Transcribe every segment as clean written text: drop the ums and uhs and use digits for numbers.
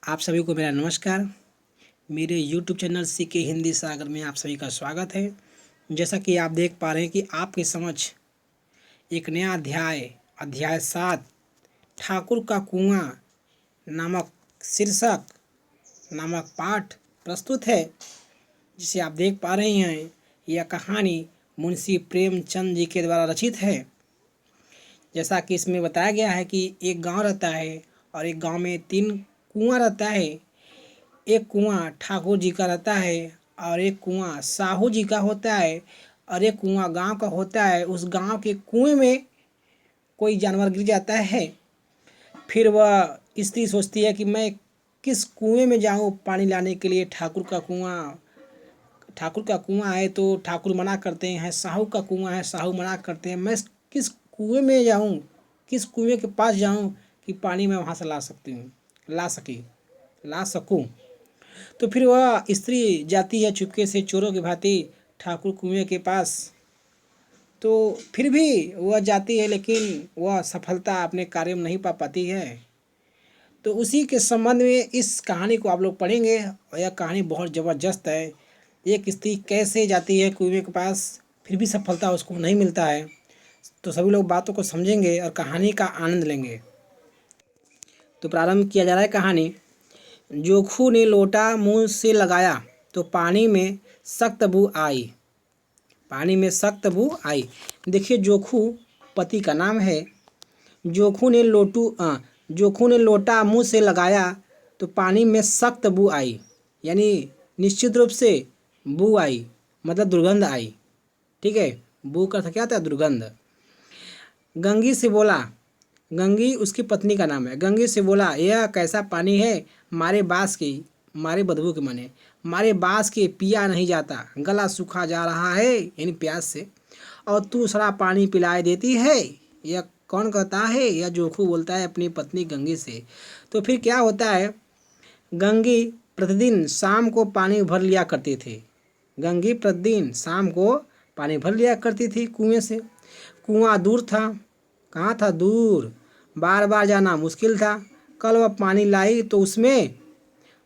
आप सभी को मेरा नमस्कार। मेरे YouTube चैनल सीके हिंदी सागर में आप सभी का स्वागत है। जैसा कि आप देख पा रहे हैं कि आपके समक्ष एक नया अध्याय 7 ठाकुर का कुआं नामक शीर्षक नामक पाठ प्रस्तुत है, जिसे आप देख पा रहे हैं। यह कहानी मुंशी प्रेमचंद जी के द्वारा रचित है। जैसा कि इसमें बताया गया है कि एक गांव रहता है और एक गांव में 3 कुआं रहता है। एक कुआं ठाकुर जी का रहता है और एक कुआं साहू जी का होता है और एक कुआं गांव का होता है। उस गांव के कुएं में कोई जानवर गिर जाता है। फिर वह स्त्री सोचती है कि मैं किस कुएं में जाऊं पानी लाने के लिए। ठाकुर का कुआं है तो ठाकुर मना करते हैं, साहू का कुआं है साहू मना करते हैं। मैं किस कुएं में जाऊं, किस कुएं के पास जाऊं कि पानी मैं वहां से ला सकूं। तो फिर वह स्त्री जाती है चुपके से चोरों की भांति ठाकुर कुएं के पास। तो फिर भी वह जाती है, लेकिन वह सफलता अपने कार्य में नहीं पा पाती है। तो उसी के संबंध में इस कहानी को आप लोग पढ़ेंगे और यह कहानी बहुत ज़बरदस्त है। एक स्त्री कैसे जाती है कुएं के पास, फिर भी सफलता उसको नहीं मिलता है। तो सभी लोग बातों को समझेंगे और कहानी का आनंद लेंगे। तो प्रारंभ किया जा रहा है कहानी। जोखू ने लोटा मुंह से लगाया तो पानी में सख्त बू आई। देखिए, जोखू पति का नाम है। जोखू ने लोटा मुंह से लगाया तो पानी में सख्त बू आई, यानी निश्चित रूप से बू आई, मतलब दुर्गंध आई। ठीक है, बू का अर्थ क्या होता है? दुर्गंध। गंगी से बोला, गंगी उसकी पत्नी का नाम है। गंगी से बोला, यह कैसा पानी है, मारे बदबू के माने मारे बास के पिया नहीं जाता, गला सूखा जा रहा है, यानी प्यास से, और तू सारा पानी पिलाए देती है। यह कौन कहता है? यह जोखू बोलता है अपनी पत्नी गंगी से। तो फिर क्या होता है? गंगी प्रतिदिन शाम को पानी भर लिया करती थी। गंगी प्रतिदिन शाम को पानी भर लिया करती थी कुएं से। कुआं दूर था। कहाँ था? दूर। बार बार जाना मुश्किल था। कल वह पानी लाई तो उसमें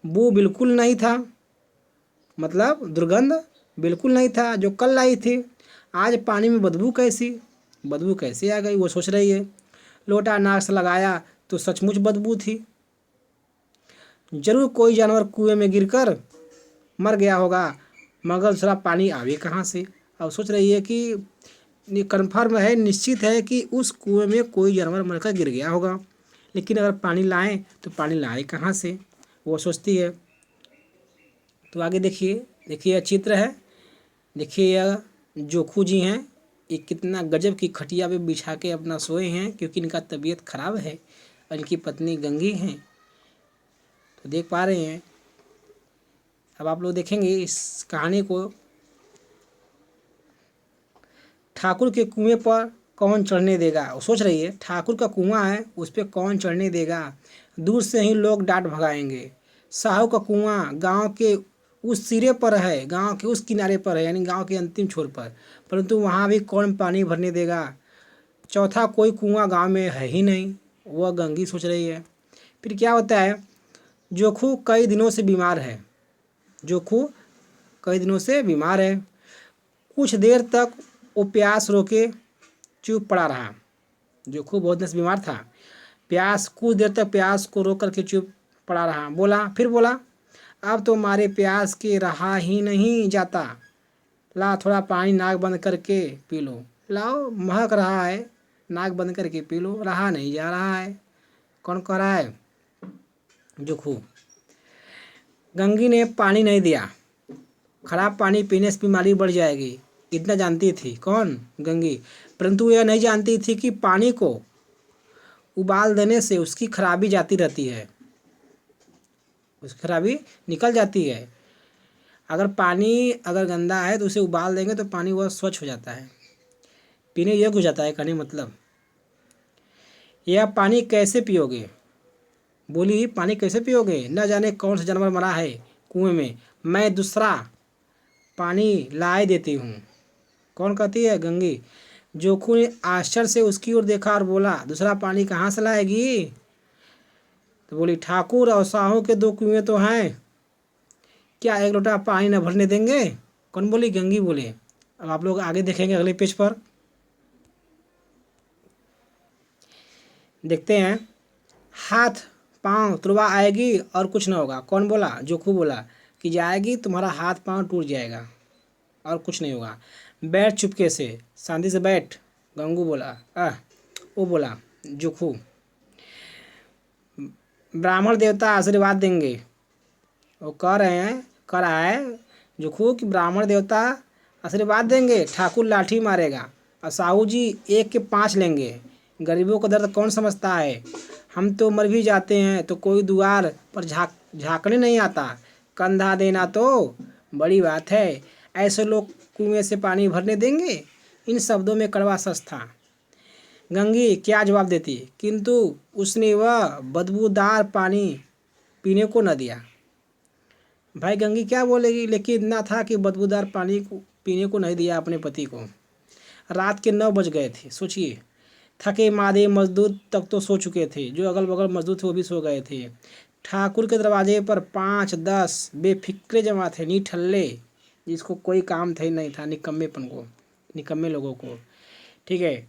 बू बिल्कुल नहीं था, मतलब दुर्गंध बिल्कुल नहीं था जो कल लाई थी। आज पानी में बदबू कैसे आ गई, वो सोच रही है। लोटा नाक से लगाया तो सचमुच बदबू थी। जरूर कोई जानवर कुएं में गिरकर मर गया होगा, मगर दूसरा पानी आवे कहाँ से। अब सोच रही है कि कन्फर्म है, निश्चित है कि उस कुएं में कोई जानवर मरकर गिर गया होगा, लेकिन अगर पानी लाएं तो पानी लाए कहाँ से, वो सोचती है। तो आगे देखिए यह चित्र है। देखिए, यह जोखू जी हैं। ये कितना गजब की खटिया पे बिछा के अपना सोए हैं, क्योंकि इनका तबीयत खराब है और इनकी पत्नी गंगी हैं। तो देख पा रहे हैं। अब आप लोग देखेंगे इस कहानी को। ठाकुर के कुएं पर कौन चढ़ने देगा, वो सोच रही है। ठाकुर का कुआं है, उस पर कौन चढ़ने देगा। दूर से ही लोग डांट भगाएंगे। साहू का कुआं गांव के उस सिरे पर है, गांव के उस किनारे पर है, यानी गांव के अंतिम छोर पर, परंतु वहां भी कौन पानी भरने देगा। चौथा कोई कुआं गांव में है ही नहीं, वह गंगी सोच रही है। फिर क्या होता है? जोखू कई दिनों से बीमार है। कुछ देर तक वो प्यास रोके चुप पड़ा रहा। जोखू बहुत दिन से बीमार था। कुछ देर तक प्यास को रोक करके चुप पड़ा रहा। फिर बोला, अब तो मारे प्यास के रहा ही नहीं जाता। ला थोड़ा पानी नाक बंद करके पी लो। लाओ, महक रहा है, नाक बंद करके पी लो, रहा नहीं जा रहा है। कौन कह रहा है? जोखू। गंगी ने पानी नहीं दिया। खराब पानी पीने से बीमारी बढ़ जाएगी, इतना जानती थी। कौन? गंगी। परंतु यह नहीं जानती थी कि पानी को उबाल देने से उसकी खराबी जाती रहती है, उसकी खराबी निकल जाती है। अगर पानी गंदा है तो उसे उबाल देंगे तो पानी वह स्वच्छ हो जाता है, पीने योग्य हो जाता है। कहने मतलब, यह पानी कैसे पियोगे? बोली, पानी कैसे पियोगे? न जाने कौन सा जानवर मरा है कुएं में, मैं दूसरा पानी लाए देती हूँ। कौन कहती है? गंगी। जोखू ने आश्चर्य से उसकी ओर देखा और बोला, दूसरा पानी कहाँ से लाएगी? तो बोली ठाकुर और साहू के दो कुएं तो हैं, क्या एक लोटा पानी न भरने देंगे? कौन बोली? गंगी बोले। अब आप लोग आगे देखेंगे अगले पेज पर, देखते हैं। हाथ पांव तुड़वा आएगी और कुछ ना होगा। कौन बोला? जोखू बोला कि जाएगी, तुम्हारा हाथ पांव टूट जाएगा और कुछ नहीं होगा। बैठ चुपके से, शांति से बैठ, गंगू बोला। वो बोला जोखू। ब्राह्मण देवता आशीर्वाद देंगे। वो कह रहा है जोखू कि ब्राह्मण देवता आशीर्वाद देंगे, ठाकुर लाठी मारेगा और साहू जी 1 के 5 लेंगे। गरीबों का दर्द कौन समझता है? हम तो मर भी जाते हैं तो कोई द्वार पर झांकने नहीं आता, कंधा देना तो बड़ी बात है। ऐसे लोग कुएं से पानी भरने देंगे? इन शब्दों में कड़वा सच था। गंगी क्या जवाब देती, किंतु उसने वह बदबूदार पानी पीने को न दिया। भाई गंगी क्या बोलेगी, लेकिन इतना था कि बदबूदार पानी को पीने को नहीं दिया अपने पति को। रात के 9 बज गए थे। सोचिए, थके मादे मजदूर तक तो सो चुके थे, जो अगल बगल मजदूर थे वो भी सो गए थे। ठाकुर के दरवाजे पर 5-10 बेफिक्रे जमा थे, निठल्ले, जिसको कोई काम था ही नहीं था, निकम्मे लोगों को। ठीक है,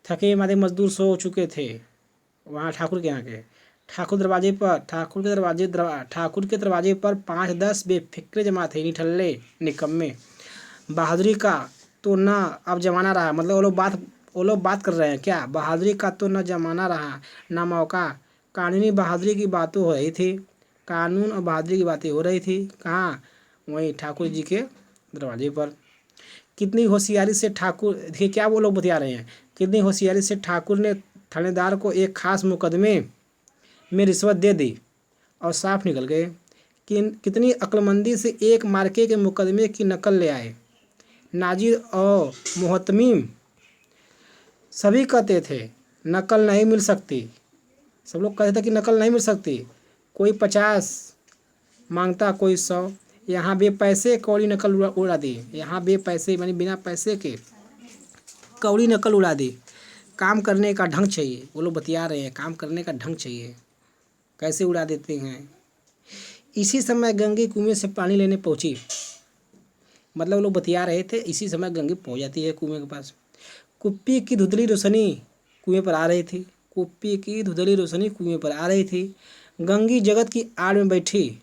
थके मादे मजदूर सो चुके थे वहाँ ठाकुर के यहाँ के। ठाकुर के दरवाजे पर 5-10 बेफिक्रे जमा थे, निठल्ले, निकम्मे। बहादुरी का तो न अब जमाना रहा। मतलब वो लोग बात कर रहे हैं क्या? बहादुरी का तो न जमाना रहा न मौका। कानूनी बहादुरी की बातें हो रही थी, कानून और बहादुरी की बातें हो रही थी। कहाँ? वहीं ठाकुर जी के दरवाजे पर। कितनी होशियारी से ठाकुर, देखिए क्या वो लोग बतिया रहे हैं, कितनी होशियारी से ठाकुर ने थानेदार को एक खास मुकदमे में रिश्वत दे दी और साफ निकल गए। कितनी अक्लमंदी से एक मार्के के मुकदमे की नकल ले आए। नाजिर और मोहतमीम सभी कहते थे नकल नहीं मिल सकती। सब लोग कहते थे कि नकल नहीं मिल सकती। कोई 50 मांगता, कोई 100। यहाँ बेपैसे कौड़ी नकल उड़ा दी। यहाँ बेपैसे यानी बिना पैसे के कौड़ी नकल उड़ा दी। काम करने का ढंग चाहिए। वो लोग बतिया रहे हैं, काम करने का ढंग चाहिए, कैसे उड़ा देते हैं। इसी समय गंगी कुएं से पानी लेने पहुंची। मतलब वो लोग बतिया रहे थे, इसी समय गंगी पहुंच जाती है कुएं के पास। कुप्पी की धुंधली रोशनी कुएं पर आ रही थी। कुप्पी की धुंधली रोशनी कुएं पर आ रही थी। गंगी जगत की आड़ में बैठी,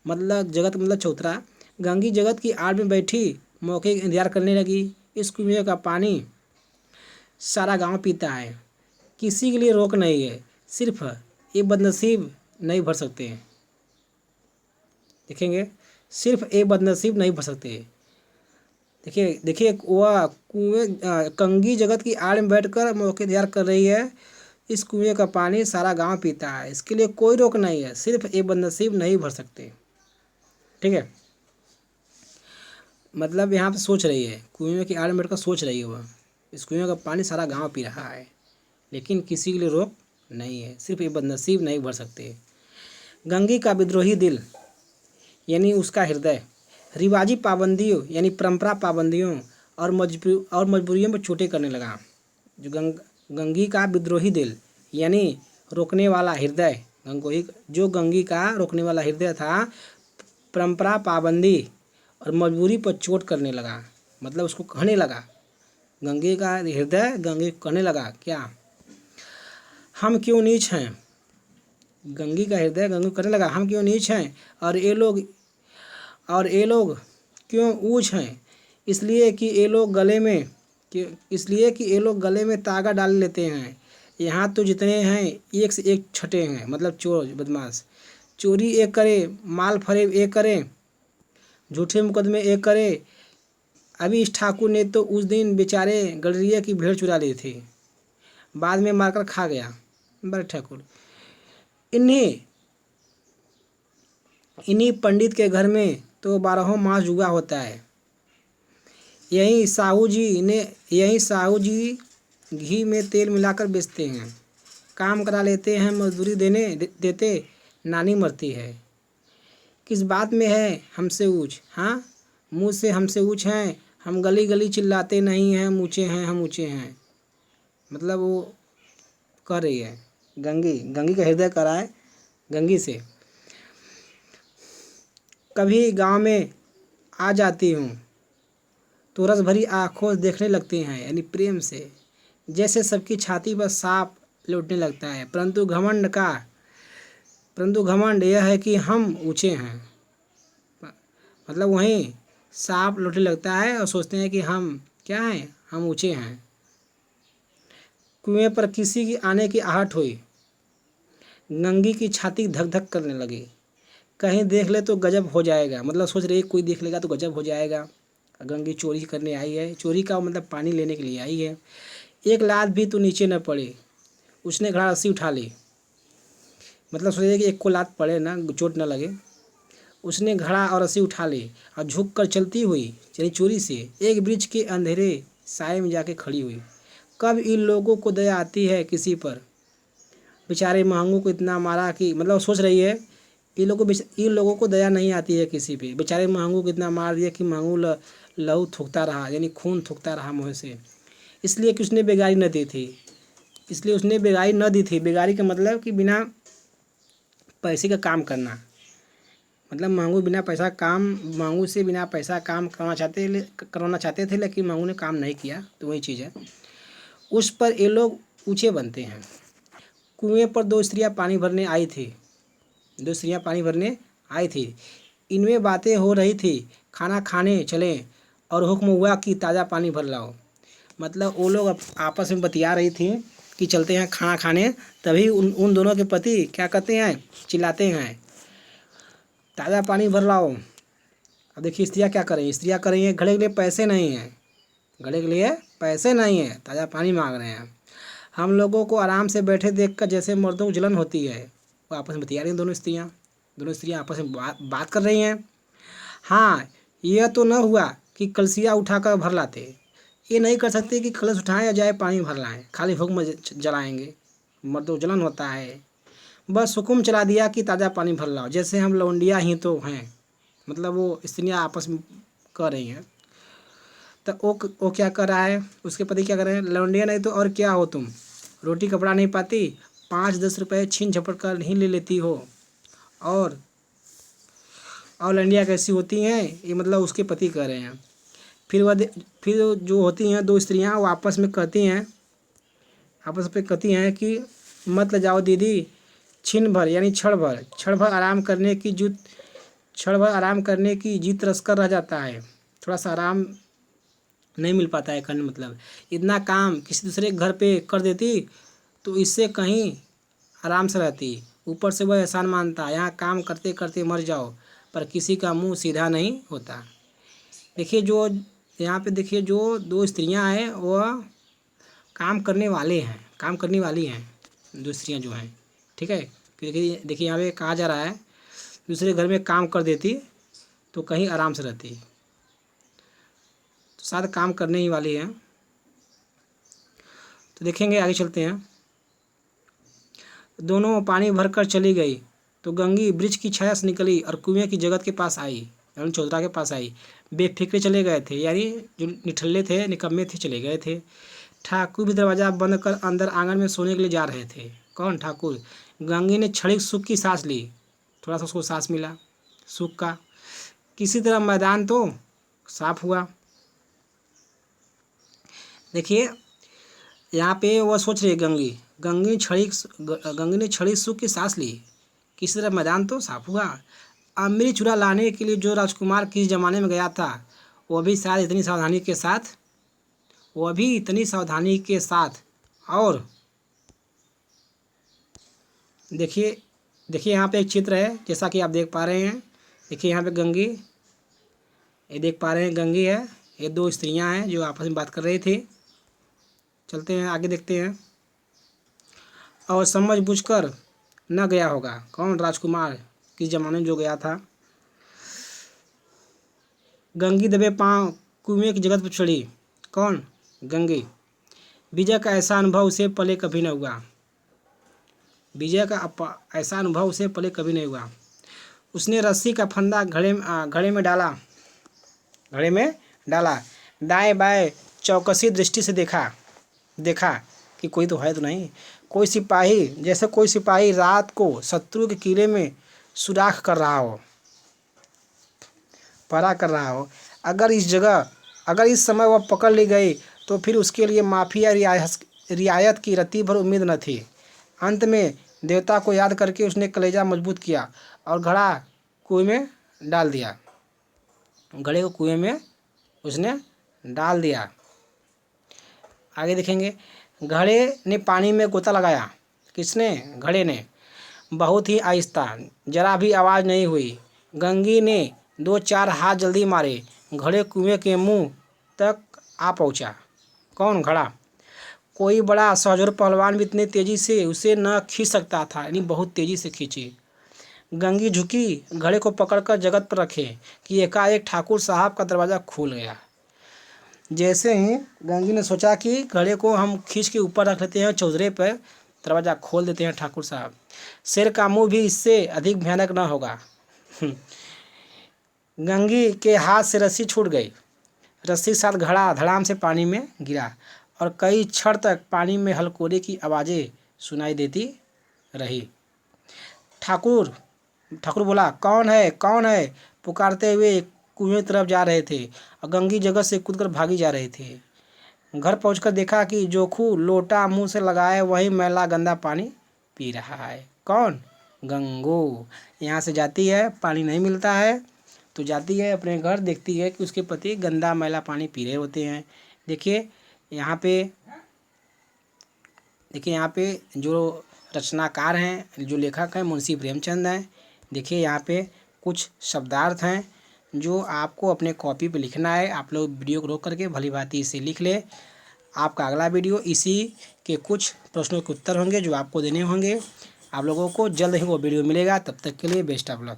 मतलब जगत मतलब चौतरा। गंगी जगत की आड़ में बैठी मौके का इंतजार करने लगी। इस कुएं का पानी सारा गांव पीता है, किसी के लिए रोक नहीं है, सिर्फ ये बदनसीब नहीं भर सकते। देखेंगे, सिर्फ एक बदनसीब नहीं भर सकते। देखिए वह कुएं, कंगी जगत की आड़ में बैठकर मौके इंतजार कर रही है। इस कुएं का पानी सारा गांव पीता है, इसके लिए कोई रोक नहीं है, सिर्फ एक बदनसीब नहीं भर सकते। ठीक है, मतलब यहाँ पे सोच रही है, कुएं की आड़ में बैठकर सोच रही है वह, इस कुएं का पानी सारा गांव पी रहा है, लेकिन किसी के लिए रोक नहीं है, सिर्फ एक बदनसीब नहीं भर सकते। गंगी का विद्रोही दिल यानी उसका हृदय रिवाजी पाबंदियों यानी परंपरा पाबंदियों और मजबूरियों पर चोटें करने लगा। जो गंगी का विद्रोही दिल यानी रोकने वाला हृदय, जो गंगी का रोकने वाला हृदय था, परंपरा पाबंदी और मजबूरी पर चोट करने लगा। मतलब उसको कहने लगा, गंगे का हृदय गंगे को कहने लगा क्या, हम क्यों नीच हैं। गंगी का हृदय गंगे को कहने लगा, हम क्यों नीच हैं और ये लोग क्यों ऊंच हैं। इसलिए कि ये लोग गले में तागा डाल लेते हैं। यहाँ तो जितने हैं एक से एक छठे हैं, मतलब चोर बदमाश। चोरी एक करे, माल फरेब एक करे, झूठे मुकदमे एक करे। अभी इस ठाकुर ने तो उस दिन बेचारे गडरिया की भेड़ चुरा ली थी, बाद में मारकर खा गया। बड़े ठाकुर, इन्हीं पंडित के घर में तो 12 मास जुआ होता है। यही साहू जी घी में तेल मिलाकर बेचते हैं, काम करा लेते हैं, मजदूरी देते नानी मरती है। किस बात में है हमसे ऊँच, हाँ मुँह से हमसे ऊँच हैं, हम गली गली चिल्लाते नहीं हैं, हम ऊँचे हैं। मतलब वो कह रही है, गंगी का हृदय कह रहा है गंगी से। कभी गांव में आ जाती हूँ तो रस भरी आँखों देखने लगती हैं, यानी प्रेम से, जैसे सबकी छाती पर सांप लौटने लगता है। परंतु घमंड यह है कि हम ऊँचे हैं। मतलब वहीं सांप लौटने लगता है और सोचते हैं कि हम क्या हैं, हम ऊँचे हैं। कुएं पर किसी की आने की आहट हुई, गंगी की छाती धक धक करने लगी। कहीं देख ले तो गजब हो जाएगा, मतलब सोच रही है कोई देख लेगा तो गजब हो जाएगा। गंगी चोरी करने आई है, चोरी का मतलब पानी लेने के लिए आई है। एक लात भी तो नीचे न पड़े। उसने घड़ा रस्सी उठा ली, मतलब सोच रही कि एक को लात पड़े ना, चोट न लगे। उसने घड़ा और रस्सी उठा ली और झुक कर चलती हुई, यानी चोरी से, एक वृक्ष के अंधेरे साए में जाके खड़ी हुई। कब इन लोगों को दया आती है किसी पर, बेचारे महंगू को इतना मारा कि, मतलब सोच रही है इन लोगों को दया नहीं आती है किसी पे। बेचारे महंगू को इतना मार दिया कि महंगू लहू थूकता रहा, यानी खून थूकता रहा मुँह से, इसलिए कि उसने बेगारी न दी थी। इसलिए उसने बेगारी न दी थी। बेगारी का मतलब कि बिना पैसे का काम करना, मतलब महंगू से बिना पैसा काम करवाना चाहते थे, लेकिन महंगू ने काम नहीं किया, तो वही चीज़ है। उस पर ये लोग ऊँचे बनते हैं। कुएं पर दो स्त्रियां पानी भरने आई थी। इनमें बातें हो रही थी, खाना खाने चलें, और हुक्म हुआ कि ताज़ा पानी भर लाओ। मतलब वो लोग आपस में बतिया रही थी कि चलते हैं खाना खाने, तभी उन दोनों के पति क्या कहते हैं, चिल्लाते हैं ताज़ा पानी भर लाओ। अब देखिए स्त्रियाँ क्या करेंगी, स्त्रियाँ करेंगी घड़े के लिए पैसे नहीं हैं, ताज़ा पानी मांग रहे हैं। हम लोगों को आराम से बैठे देखकर जैसे मर्दों को जलन होती है। वो आपस में बतिया रही हैं, दोनों स्त्रियाँ आपस में बात कर रही हैं। हाँ, यह तो न हुआ कि कलसिया उठाकर भर लाते। ये नहीं कर सकते कि कलश उठाएं या जाए पानी भर लाएं, खाली हुक्म जलाएंगे, मर्दों को जलन होता है। बस हुक्म चला दिया कि ताज़ा पानी भर लाओ, जैसे हम लौंडिया ही तो हैं। मतलब वो स्त्रियाँ आपस में कर रही हैं। तो वो क्या कर रहा है, उसके पति क्या कर रहे हैं, लौंडिया नहीं तो और क्या हो तुम, रोटी कपड़ा नहीं पाती, 5-10 रुपये छीन झपट कर नहीं ले लेती हो, और लौंडिया कैसी होती हैं, ये मतलब उसके पति कह रहे हैं। फिर जो होती हैं दो स्त्रियां, वो आपस में कहती हैं कि मत ले जाओ दीदी, क्षण भर यानी क्षण भर आराम करने की जीत रसकर रह जाता है। थोड़ा सा आराम नहीं मिल पाता है करने, मतलब इतना काम किसी दूसरे के घर पे कर देती तो इससे कहीं आराम से रहती। ऊपर से वह एहसान मानता, यहाँ काम करते करते मर जाओ, पर किसी का मुंह सीधा नहीं होता। देखिए जो यहाँ पे देखिए जो दो स्त्रियाँ हैं वह काम करने वाली हैं, दो स्त्रियाँ जो हैं, ठीक है। क्योंकि देखिए यहाँ पे कहा जा रहा है दूसरे घर में काम कर देती तो कहीं आराम से रहती, तो साथ काम करने ही वाली हैं। तो देखेंगे, आगे चलते हैं। दोनों पानी भरकर चली गई तो गंगी वृक्ष की छाया से निकली और कुएं की जगत के पास आई, यानी चौधरा के पास आई। बेफिक्रे चले गए थे, यानी जो निठल्ले थे, निकम्मे थे, चले गए थे। ठाकुर भी दरवाज़ा बंद कर अंदर आंगन में सोने के लिए जा रहे थे। कौन, ठाकुर। गंगी ने क्षणिक सुख की सांस ली, थोड़ा सा उसको सांस मिला सुख का। किसी तरह मैदान तो साफ हुआ। देखिए यहाँ पे वह सोच रही है गंगी ने क्षणिक सुख की सांस ली, किसी तरह मैदान तो साफ हुआ। अमृत चूरा लाने के लिए जो राजकुमार किस जमाने में गया था, वह भी शायद इतनी सावधानी के साथ और देखिए यहाँ पे एक चित्र है, जैसा कि आप देख पा रहे हैं। देखिए यहाँ पे गंगी, ये देख पा रहे हैं गंगी है, ये दो स्त्रियां हैं जो आपस में बात कर रही थी। चलते हैं आगे, देखते हैं। और समझ बूझकर न गया होगा, कौन, राजकुमार किस जमाने में जो गया था। गंगी दबे पांव कुएं की जगत पर चढ़ी, कौन, गंगी। विजय का ऐसा अनुभव उसे पहले कभी न हुआ, उसने रस्सी का फंदा घड़े में डाला, दाएं बाएं चौकसी दृष्टि से देखा कि कोई तो है तो नहीं। कोई सिपाही रात को शत्रु के किले में सुराख कर रहा हो, पहरा कर रहा हो। अगर इस समय वह पकड़ ली गई तो फिर उसके लिए माफ़ी या रियायत की रत्ती भर उम्मीद न थी। अंत में देवता को याद करके उसने कलेजा मजबूत किया और घड़ा कुएं में डाल दिया। घड़े को कुएं में उसने डाल दिया। आगे देखेंगे, घड़े ने पानी में गोता लगाया। किसने? घड़े ने। बहुत ही आहिस्ता, जरा भी आवाज़ नहीं हुई। गंगी ने 2-4 हाथ जल्दी मारे, घड़े कुएं के मुंह तक आ पहुंचा। कौन? घड़ा। कोई बड़ा सहजोर पहलवान भी इतनी तेजी से उसे न खींच सकता था, यानी बहुत तेजी से खींची। गंगी झुकी, घड़े को पकड़कर जगत पर रखे कि एकाएक ठाकुर साहब का दरवाज़ा खुल गया। जैसे ही गंगी ने सोचा कि घड़े को हम खींच के ऊपर रख लेते हैं, चौधरे पर दरवाज़ा खोल देते हैं ठाकुर साहब, शेर का मुंह भी इससे अधिक भयानक न होगा। गंगी के हाथ से रस्सी छूट गई। रस्सी के साथ घड़ा धड़ाम से पानी में गिरा और कई क्षण तक पानी में हलकोरे की आवाज़ें सुनाई देती रही। ठाकुर बोला, कौन है, कौन है? पुकारते हुए कुएं की तरफ जा रहे थे और गंगी जगह से कूदकर भागी जा रहे थे। घर पहुंचकर देखा कि जोखू लोटा मुंह से लगाए वही मैला गंदा पानी पी रहा है। कौन? गंगू। यहाँ से जाती है, पानी नहीं मिलता है तो जाती है अपने घर, देखती है कि उसके पति गंदा मैला पानी पी रहे होते हैं। देखिए यहाँ पे जो रचनाकार हैं, जो लेखक हैं, मुंशी प्रेमचंद हैं। देखिए यहाँ पे कुछ शब्दार्थ हैं जो आपको अपने कॉपी पे लिखना है। आप लोग वीडियो को रोक करके भली भांति इसे लिख ले। आपका अगला वीडियो इसी के कुछ प्रश्नों के उत्तर होंगे जो आपको देने होंगे। आप लोगों को जल्द ही वो वीडियो मिलेगा। तब तक के लिए बेस्ट ऑफ लक।